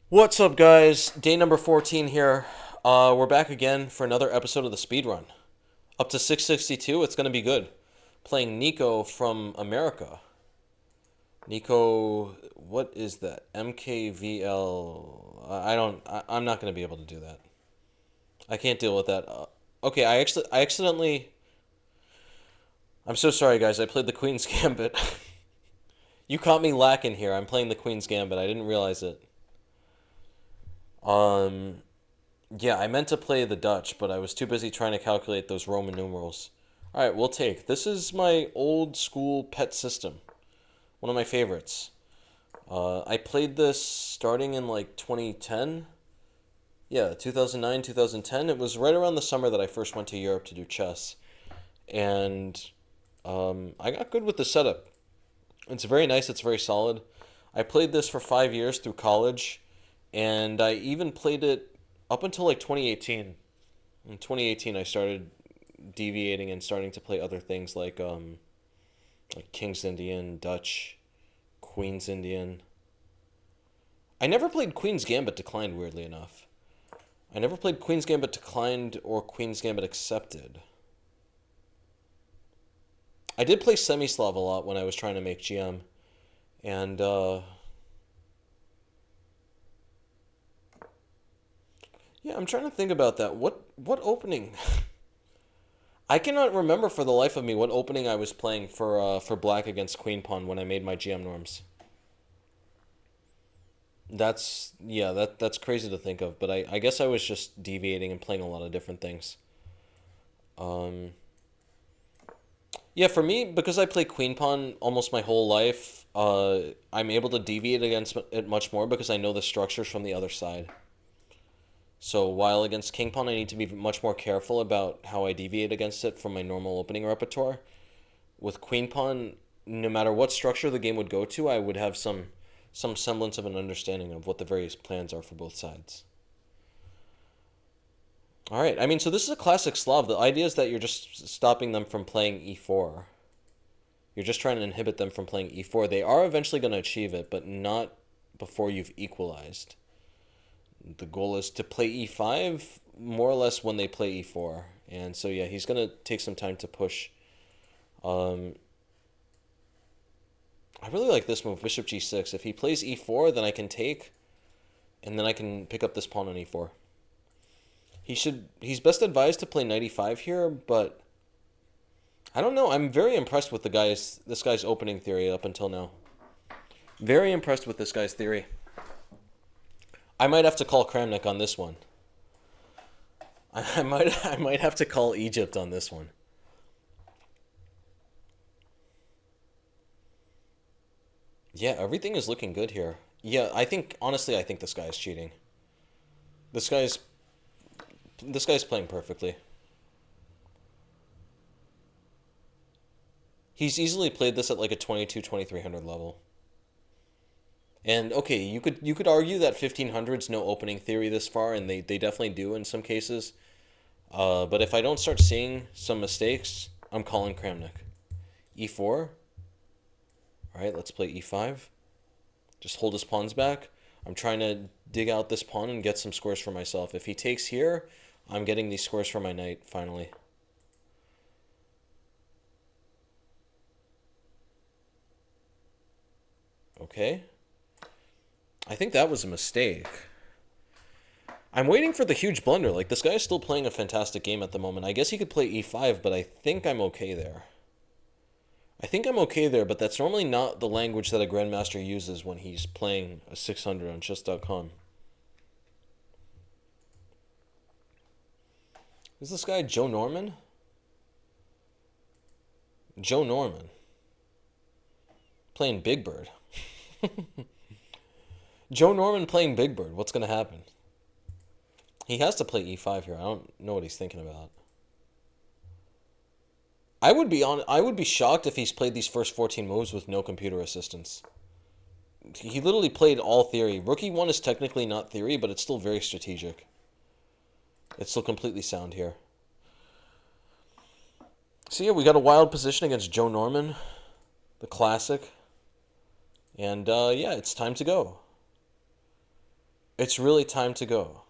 What's up, guys? Day number 14 here. We're back again for another episode of the Speedrun. Up to 662, it's going to be good. Playing Nico from America. Nico, what is that? MKVL. I'm not going to be able to do that. I can't deal with that. Okay, I accidentally. I'm so sorry, guys. I played the Queen's Gambit. You caught me lacking here. I'm playing the Queen's Gambit. I didn't realize it. Um, Yeah, I meant to play the Dutch, but I was too busy trying to calculate those Roman numerals. All right, we'll take. This is my old school pet system. One of my favorites. I played this starting in like 2010. Yeah, 2009, 2010. It was right around the summer that I first went to Europe to do chess. And I got good with the setup. It's very nice, it's very solid. I played this for 5 years through college, and I even played it up until like 2018. In 2018, I started deviating and starting to play other things like King's Indian, Dutch, Queen's Indian. I never played Queen's Gambit Declined, weirdly enough. I never played Queen's Gambit Declined or Queen's Gambit Accepted. I did play Semislav a lot when I was trying to make GM, and yeah, I'm trying to think about that. What opening? I cannot remember for the life of me what opening I was playing for Black against Queen Pawn when I made my GM norms. That's crazy to think of, but I guess I was just deviating and playing a lot of different things. Um, yeah, for me, because I play Queen Pawn almost my whole life, I'm able to deviate against it much more because I know the structures from the other side. So while against King Pawn, I need to be much more careful about how I deviate against it from my normal opening repertoire. With Queen Pawn, no matter what structure the game would go to, I would have some semblance of an understanding of what the various plans are for both sides. All right, I mean, so this is a classic Slav. The idea is that you're just stopping them from playing e4. You're just trying to inhibit them from playing e4. They are eventually going to achieve it, but not before you've equalized. The goal is to play e5 more or less when they play e4. And so, yeah, he's going to take some time to push. Um, I really like this move, bishop g6. If he plays e4, then I can take, and then I can pick up this pawn on e4. He's best advised to play knight e5 here, but I don't know. I'm very impressed with this guy's opening theory up until now. Very impressed with this guy's theory. I might have to call Kramnik on this one. I might have to call Egypt on this one. Yeah, everything is looking good here. Yeah, honestly I think this guy is cheating. This guy's this guy's playing perfectly. He's easily played this at like a 22-2300 level. And okay, you could argue that 1500's no opening theory this far, and they definitely do in some cases. But if I don't start seeing some mistakes, I'm calling Kramnik. E4. All right, let's play E5. Just hold his pawns back. I'm trying to dig out this pawn and get some scores for myself. If he takes here, I'm getting these scores for my knight, finally. Okay. I think that was a mistake. I'm waiting for the huge blunder. Like, this guy is still playing a fantastic game at the moment. I guess he could play E5, but I think I'm okay there. I think I'm okay there, but that's normally not the language that a grandmaster uses when he's playing a 600 on chess.com. Is this guy Joe Norman? Joe Norman. Playing Big Bird. Joe Norman playing Big Bird. What's going to happen? He has to play E5 here. I don't know what he's thinking about. I would be shocked if he's played these first 14 moves with no computer assistance. He literally played all theory. Rookie 1 is technically not theory, but it's still very strategic. It's still completely sound here. So yeah, we got a wild position against Joe Norman, the classic. And yeah, it's time to go. It's really time to go.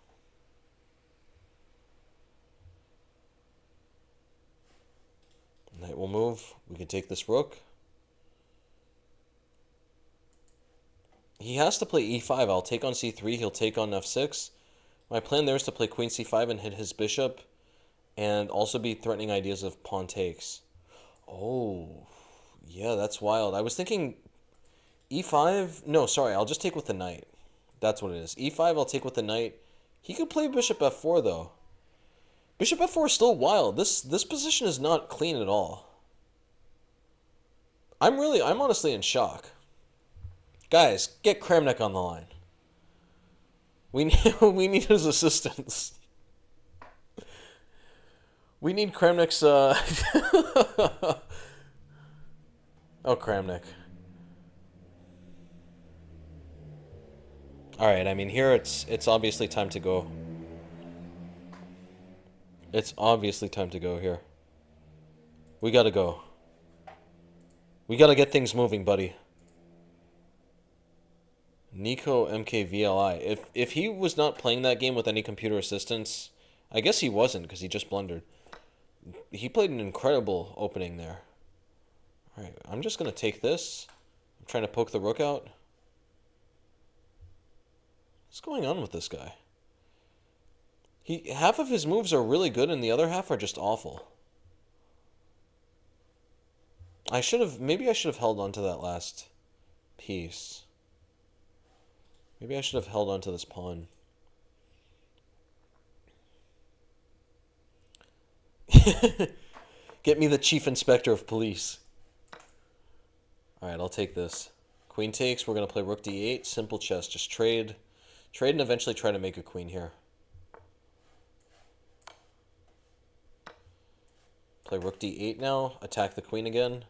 Knight will move. We can take this rook. He has to play e5. I'll take on c3. He'll take on f6. My plan there is to play queen c5 and hit his bishop, and also be threatening ideas of pawn takes. Oh, yeah, that's wild. I was thinking e5. No, sorry, I'll just take with the knight. That's what it is. e5, I'll take with the knight. He could play bishop f4, though. Bishop f4 is still wild. This position is not clean at all. I'm honestly in shock. Guys, get Kramnik on the line. We need his assistance. We need Kramnik's, Oh, Kramnik. Alright, I mean, here it's obviously time to go. It's obviously time to go here. We gotta go. We gotta get things moving, buddy. Nico MKVLI. If he was not playing that game with any computer assistance, I guess he wasn't because he just blundered. He played an incredible opening there. Alright, I'm just gonna take this. I'm trying to poke the rook out. What's going on with this guy? Half of his moves are really good and the other half are just awful. Maybe I should have held on to that last piece. Maybe I should have held on to this pawn. Get me the chief inspector of police. Alright, I'll take this. Queen takes, we're going to play rook d8. Simple chess, just trade. Trade and eventually try to make a queen here. Play rook d8 now. Attack the queen again.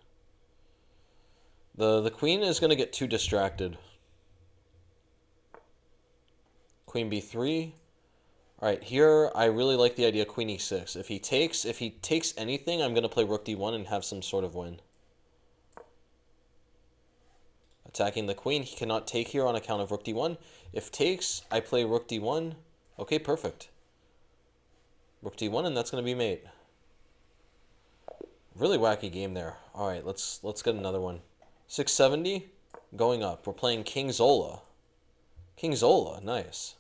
The queen is going to get too distracted. Queen b3. Alright, here I really like the idea of queen e6. If he takes anything, I'm going to play rook d1 and have some sort of win. Attacking the queen, he cannot take here on account of rook d1. If takes, I play rook d1. Okay, perfect. Rook d1, and that's going to be mate. Really wacky game there. Alright, let's get another one. 670, going up. We're playing King Zola. King Zola, nice.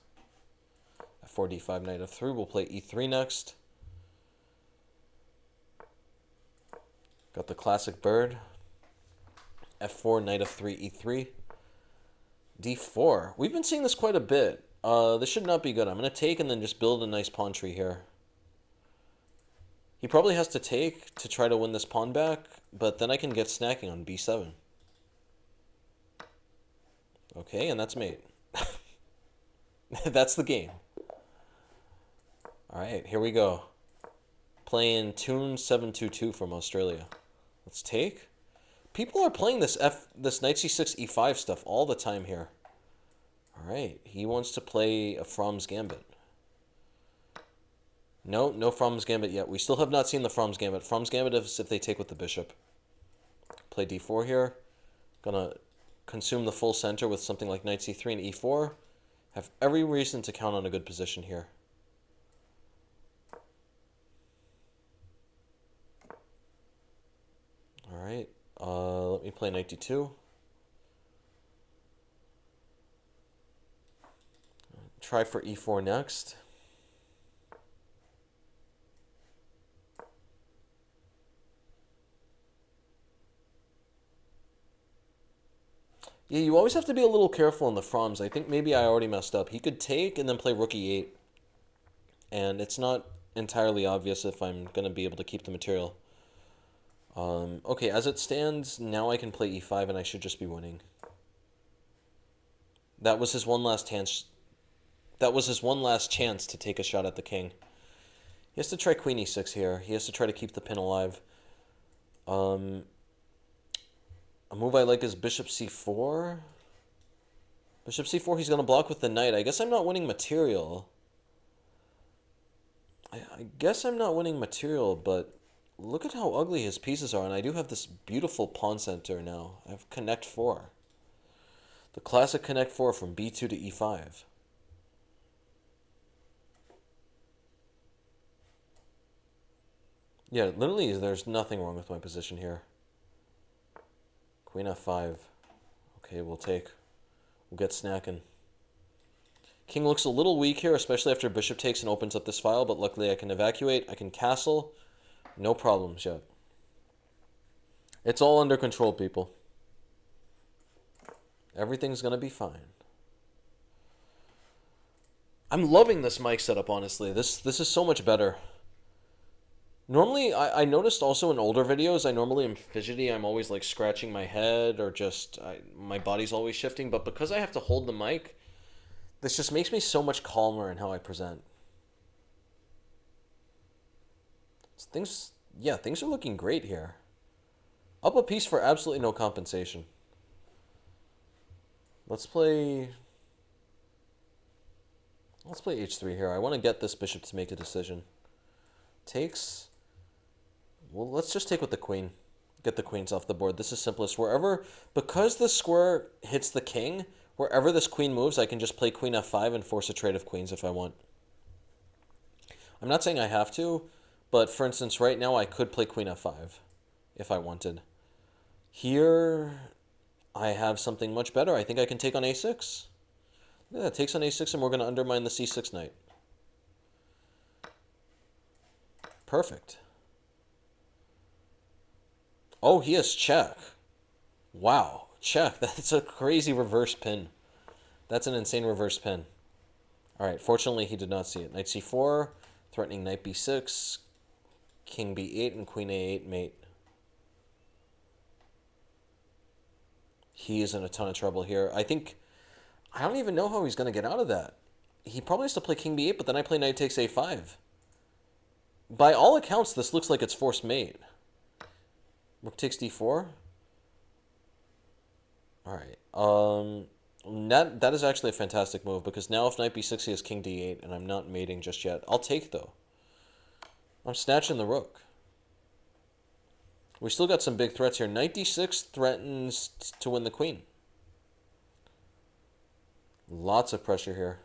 F4, d5, knight f3. We'll play e3 next. Got the classic bird. F4, knight f3, e3. D4. We've been seeing this quite a bit. This should not be good. I'm going to take and then just build a nice pawn tree here. He probably has to take to try to win this pawn back, but then I can get snacking on b7. Okay, and that's mate. That's the game. Alright, here we go. Playing Toon 722 from Australia. Let's take. People are playing this knight c6 e5 stuff all the time here. Alright, he wants to play a Fromm's Gambit. No Fromm's Gambit yet. We still have not seen the Fromm's Gambit. Fromm's Gambit is if they take with the bishop. Play d4 here. Gonna consume the full center with something like knight c3 and e4. Have every reason to count on a good position here. Alright, let me play knight d2. Try for e4 next. Yeah, you always have to be a little careful in the Fromms. I think maybe I already messed up. He could take and then play rook e8. And it's not entirely obvious if I'm going to be able to keep the material. Okay, as it stands, now I can play e5 and I should just be winning. That was his one last chance. That was his one last chance to take a shot at the king. He has to try queen e6 here. He has to try to keep the pin alive. A move I like is bishop c4. Bishop c4, he's going to block with the knight. I guess I'm not winning material. I guess I'm not winning material, but look at how ugly his pieces are. And I do have this beautiful pawn center now. I have connect 4. The classic connect 4 from b2 to e5. Yeah, literally, there's nothing wrong with my position here. Queen f5. Okay, we'll take. We'll get snacking. King looks a little weak here, especially after bishop takes and opens up this file, but luckily I can evacuate. I can castle. No problems yet. It's all under control, people. Everything's going to be fine. I'm loving this mic setup, honestly. This is so much better. Normally, I noticed also in older videos, I normally am fidgety. I'm always like scratching my head or just my body's always shifting. But because I have to hold the mic, this just makes me so much calmer in how I present. Things are looking great here. Up a piece for absolutely no compensation. Let's play h3 here. I want to get this bishop to make a decision. Takes. Well, let's just take with the queen. Get the queens off the board. This is simplest. Because the square hits the king, wherever this queen moves, I can just play queen f5 and force a trade of queens if I want. I'm not saying I have to, but for instance, right now I could play queen f5 if I wanted. Here, I have something much better. I think I can take on a6. Yeah, takes on a6, and we're going to undermine the c6 knight. Perfect. Oh, he has check. Wow, check. That's a crazy reverse pin. That's an insane reverse pin. All right, fortunately, he did not see it. Knight c4, threatening knight b6, king b8, and queen a8 mate. He is in a ton of trouble here. I don't even know how he's going to get out of that. He probably has to play king b8, but then I play knight takes a5. By all accounts, this looks like it's forced mate. Rook takes d4. All right. That is actually a fantastic move, because now if knight b6, he has king d8, and I'm not mating just yet. I'll take, though. I'm snatching the rook. We still got some big threats here. Knight d6 threatens to win the queen. Lots of pressure here.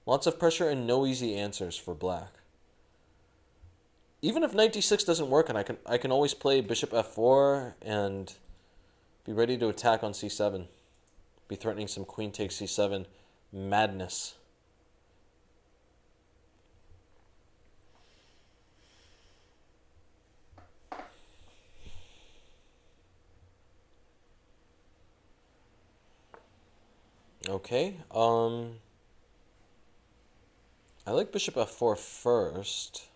Lots of pressure and no easy answers for black. Even if knight d6 doesn't work, and I can always play bishop f4 and be ready to attack on c7. Be threatening some queen takes c7 madness. Okay. I like bishop f4 first.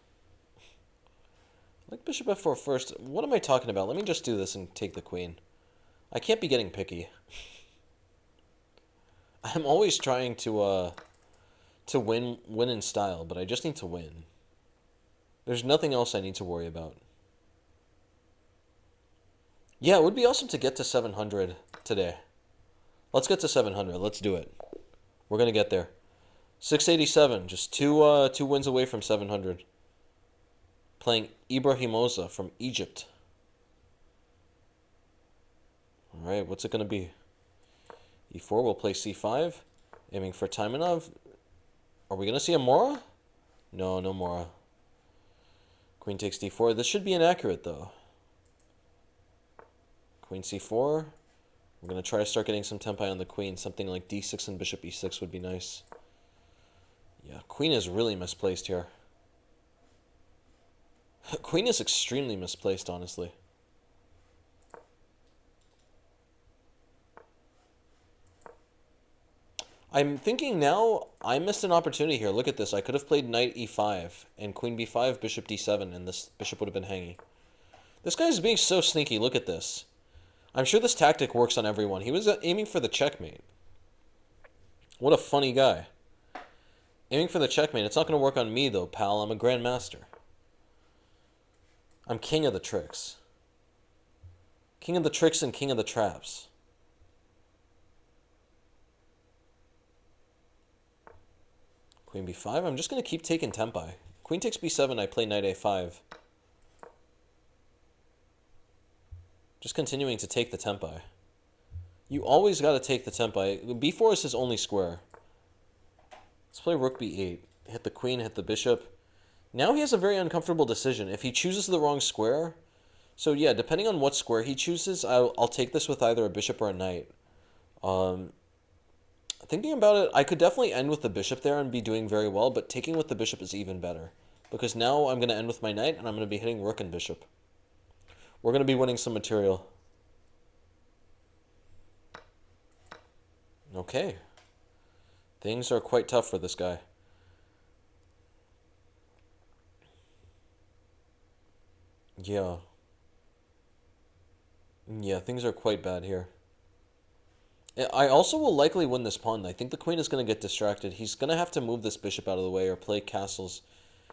Bishop f4 first. What am I talking about? Let me just do this and take the queen. I can't be getting picky. I'm always trying to win in style, but I just need to win. There's nothing else I need to worry about. Yeah, it would be awesome to get to 700 today. Let's get to 700. Let's do it. We're gonna get there. 687, just two wins away from 700. Playing Ibram MOA from Egypt. All right, what's it going to be? e4, we'll play c5. Aiming for Taimanov. Are we going to see a Mora? No, no Mora. Queen takes d4. This should be inaccurate, though. Queen c4. We're going to try to start getting some tempi on the queen. Something like d6 and bishop e6 would be nice. Yeah, queen is really misplaced here. Queen is extremely misplaced, honestly. I'm thinking now, I missed an opportunity here. Look at this. I could have played knight e5 and queen b5, bishop d7, and this bishop would have been hanging. This guy's being so sneaky. Look at this. I'm sure this tactic works on everyone. He was aiming for the checkmate. What a funny guy. Aiming for the checkmate. It's not going to work on me, though, pal. I'm a grandmaster. I'm king of the tricks. King of the tricks and king of the traps. Queen b5. I'm just going to keep taking tempi. Queen takes b7. I play knight a5. Just continuing to take the tempi. You always got to take the tempi. b4 is his only square. Let's play rook b8. Hit the queen, hit the bishop. Now he has a very uncomfortable decision. If he chooses the wrong square... So yeah, depending on what square he chooses, I'll take this with either a bishop or a knight. Thinking about it, I could definitely end with the bishop there and be doing very well, but taking with the bishop is even better. Because now I'm going to end with my knight, and I'm going to be hitting rook and bishop. We're going to be winning some material. Okay. Things are quite tough for this guy. Yeah. Yeah, things are quite bad here. I also will likely win this pawn. I think the queen is going to get distracted. He's going to have to move this bishop out of the way or play castles.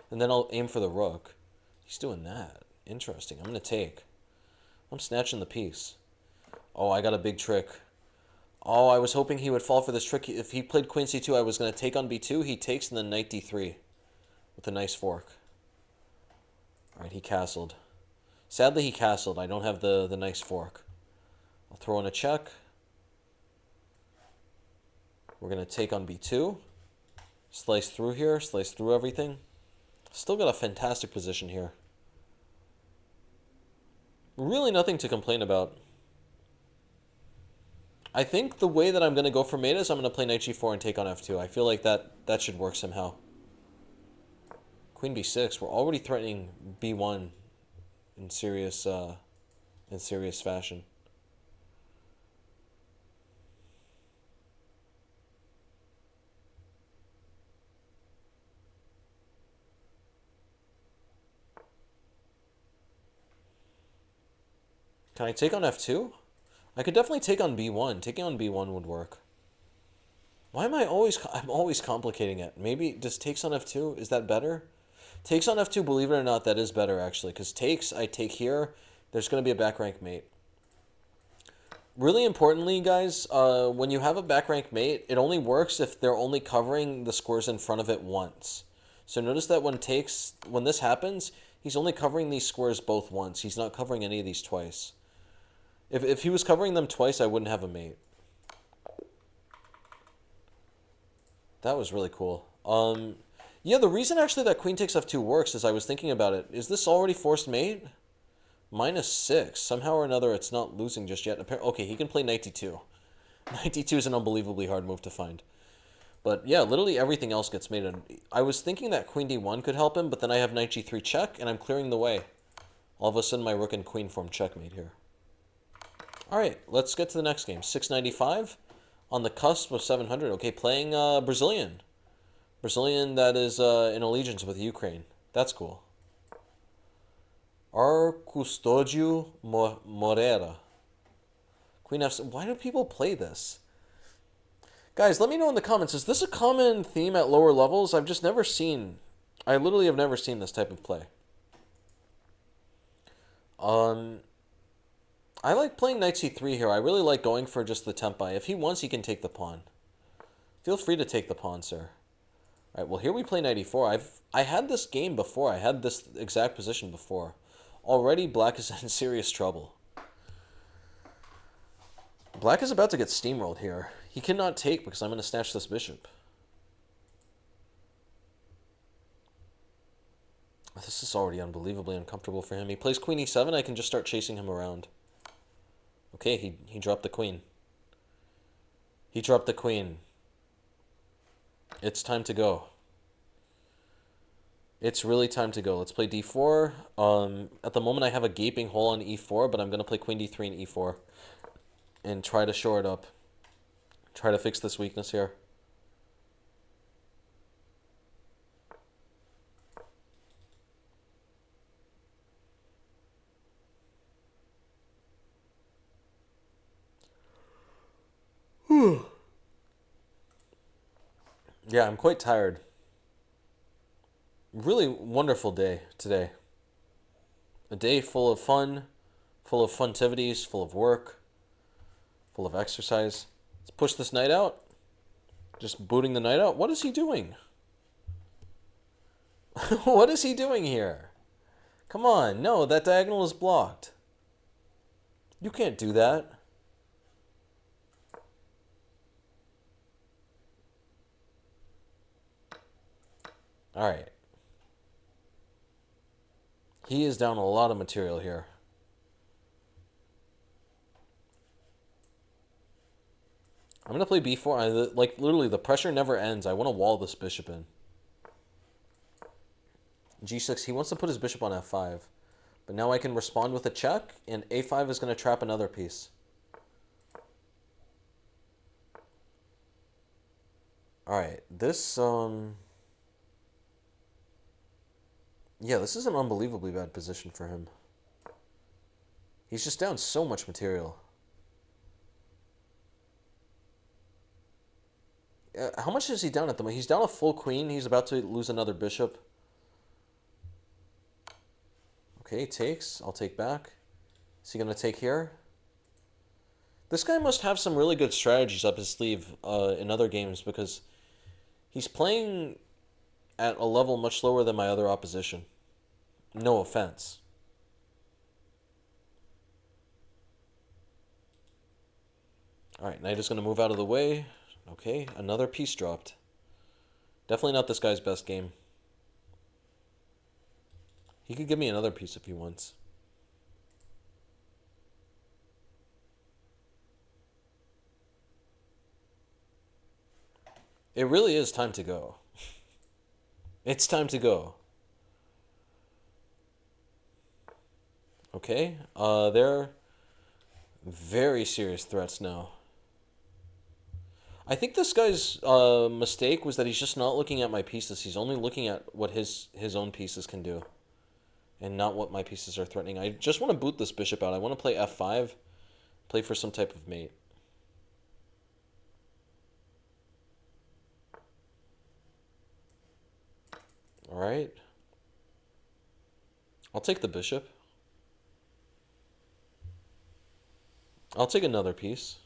And then I'll aim for the rook. He's doing that. Interesting. I'm going to take. I'm snatching the piece. Oh, I got a big trick. Oh, I was hoping he would fall for this trick. If he played queen c2, I was going to take on b2. He takes and then knight d3 with a nice fork. All right, he castled. Sadly, he castled. I don't have the nice fork. I'll throw in a check. We're going to take on b2. Slice through here. Slice through everything. Still got a fantastic position here. Really nothing to complain about. I think the way that I'm going to go for mate is I'm going to play knight g4 and take on f2. I feel like that should work somehow. Queen b6. We're already threatening b1 in serious fashion. Can I take on f2? I could definitely take on b1. Taking on b1 would work. Why am I'm always complicating it. Maybe just takes on f2? Is that better? Takes on f2, believe it or not, that is better actually. Because takes, I take here. There's going to be a back rank mate. Really importantly, guys, when you have a back rank mate, it only works if they're only covering the squares in front of it once. So notice that when this happens, he's only covering these squares both once. He's not covering any of these twice. If he was covering them twice, I wouldn't have a mate. That was really cool. Yeah, the reason actually that queen takes f2 works is I was thinking about it. Is this already forced mate? -6. Somehow or another, it's not losing just yet. Okay, he can play knight d2. Knight d2 is an unbelievably hard move to find. But yeah, literally everything else gets made. I was thinking that queen d1 could help him, but then I have knight g3 check, and I'm clearing the way. All of a sudden, my rook and queen form checkmate here. All right, let's get to the next game. 695 on the cusp of 700. Okay, playing Brazilian. Brazilian that is in allegiance with Ukraine. That's cool. Rustu Morera. Queen f. Why do people play this? Guys, let me know in the comments. Is this a common theme at lower levels? I've just never seen... I literally have never seen this type of play. I like playing knight c3 here. I really like going for just the tempi. If he wants, he can take the pawn. Feel free to take the pawn, sir. All right, well, here we play knight e4. I had this game before. I had this exact position before. Already, black is in serious trouble. Black is about to get steamrolled here. He cannot take because I'm going to snatch this bishop. This is already unbelievably uncomfortable for him. He plays queen e7. I can just start chasing him around. Okay, he dropped the queen. He dropped the queen. It's time to go. It's really time to go. Let's play d4. At the moment, I have a gaping hole on e4, but I'm going to play queen d3 and e4 and try to shore it up. Try to fix this weakness here. Yeah, I'm quite tired. Really wonderful day today. A day full of fun, full of funtivities, full of work, full of exercise. Let's push this knight out. Just booting the knight out. What is he doing? What is he doing here? Come on. No, that diagonal is blocked. You can't do that. All right. He is down a lot of material here. I'm going to play b4. Like, literally, the pressure never ends. I want to wall this bishop in. g6. He wants to put his bishop on f5. But now I can respond with a check, and a5 is going to trap another piece. Alright, this, yeah, this is an unbelievably bad position for him. He's just down so much material. How much is he down at the moment? He's down a full queen. He's about to lose another bishop. Okay, takes. I'll take back. Is he going to take here? This guy must have some really good strategies up his sleeve in other games, because he's playing at a level much lower than my other opposition. No offense. Alright, knight is going to move out of the way. Okay, another piece dropped. Definitely not this guy's best game. He could give me another piece if he wants. It really is time to go. It's time to go. Okay, they're very serious threats now. I think this guy's mistake was that he's just not looking at my pieces. He's only looking at what his own pieces can do, and not what my pieces are threatening. I just want to boot this bishop out. I want to play f5, play for some type of mate. Alright. I'll take the bishop. I'll take another piece.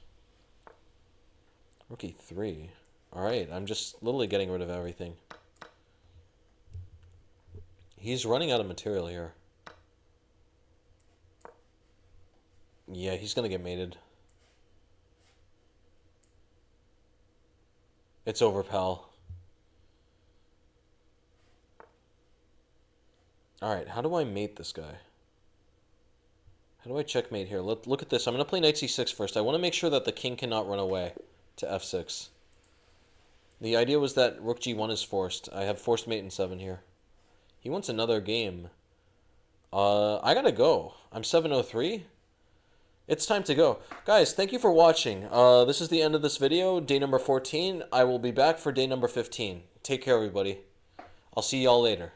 Rook e3. Alright, I'm just literally getting rid of everything. He's running out of material here. Yeah, he's going to get mated. It's over, pal. Alright, how do I mate this guy? How do I checkmate here? Look at this. I'm going to play knight c6 first. I want to make sure that the king cannot run away to f6. The idea was that rook g1 is forced. I have forced mate in 7 here. He wants another game. I gotta go. I'm 7:03. It's time to go. Guys, thank you for watching. This is the end of this video, day number 14. I will be back for day number 15. Take care, everybody. I'll see y'all later.